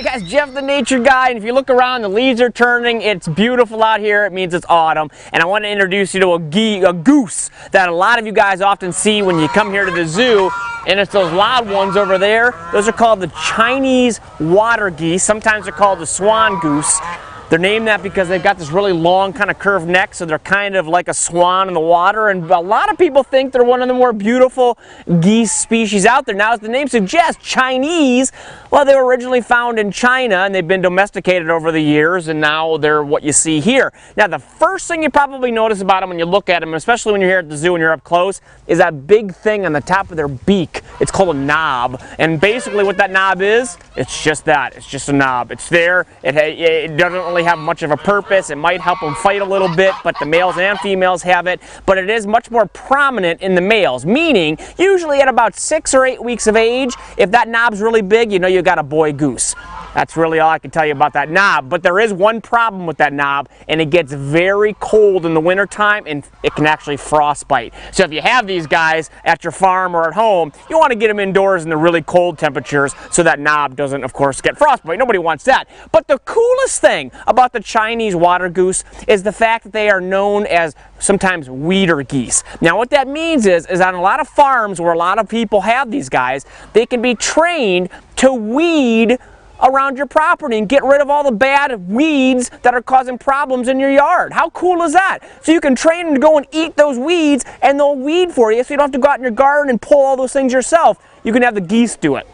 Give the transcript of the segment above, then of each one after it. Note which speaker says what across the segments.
Speaker 1: guys, Jeff the Nature Guy, and if you look around, the leaves are turning. It's beautiful out here. It means it's autumn, and I want to introduce you to a goose that a lot of you guys often see when you come here to the zoo, and it's those loud ones over there. Those are called the Chinese water geese. Sometimes they're called the swan goose. They're named that because they've got this really long kind of curved neck, so they're kind of like a swan in the water, and a lot of people think they're one of the more beautiful geese species out there. Now, as the name suggests, Chinese, well, they were originally found in China, and they've been domesticated over the years, and now they're what you see here. Now, the first thing you probably notice about them when you look at them, especially when you're here at the zoo and you're up close, is that big thing on the top of their beak. It's called a knob, and basically what that knob is, it's just that. It's just a knob. It's there. It doesn't really have much of a purpose. It might help them fight a little bit, but the males and females have it, but it is much more prominent in the males, meaning usually at about 6 or 8 weeks of age, if that knob's really big, you know you got a boy goose. That's really all I can tell you about that knob, but there is one problem with that knob, and it gets very cold in the wintertime, and it can actually frostbite. So if you have these guys at your farm or at home, you want to get them indoors in the really cold temperatures so that knob doesn't, of course, get frostbite. Nobody wants that. But the coolest thing about the Chinese water goose is the fact that they are known as sometimes weeder geese. Now what that means is on a lot of farms where a lot of people have these guys, they can be trained to weed around your property and get rid of all the bad weeds that are causing problems in your yard. How cool is that? So you can train them to go and eat those weeds, and they'll weed for you, so you don't have to go out in your garden and pull all those things yourself. You can have the geese do it.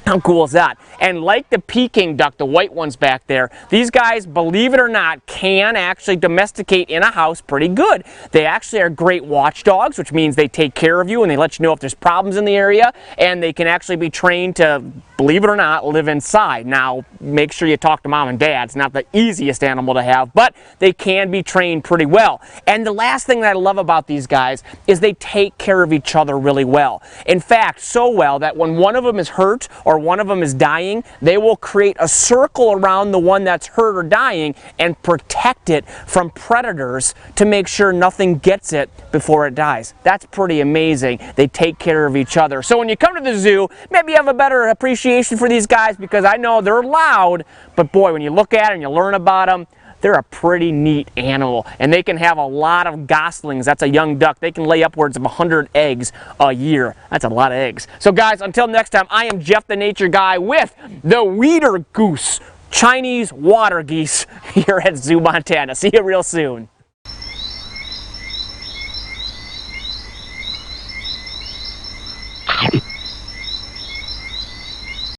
Speaker 1: How cool is that? And like the Peking duck, the white ones back there, these guys, believe it or not, can actually domesticate in a house pretty good. They actually are great watchdogs, which means they take care of you and they let you know if there's problems in the area, and they can actually be trained to, believe it or not, live inside. Now, make sure you talk to mom and dad. It's not the easiest animal to have, but they can be trained pretty well. And the last thing that I love about these guys is they take care of each other really well. In fact, so well that when one of them is hurt or one of them is dying, they will create a circle around the one that's hurt or dying and protect it from predators to make sure nothing gets it before it dies. That's pretty amazing. They take care of each other. So when you come to the zoo, maybe you have a better appreciation for these guys, because I know they're loud, but boy, when you look at them and you learn about them, they're a pretty neat animal, and they can have a lot of goslings. That's a young duck. They can lay upwards of 100 eggs a year. That's a lot of eggs. So guys, until next time, I am Jeff the Nature Guy with the Weeder Goose, Chinese water geese here at ZooMontana. See you real soon.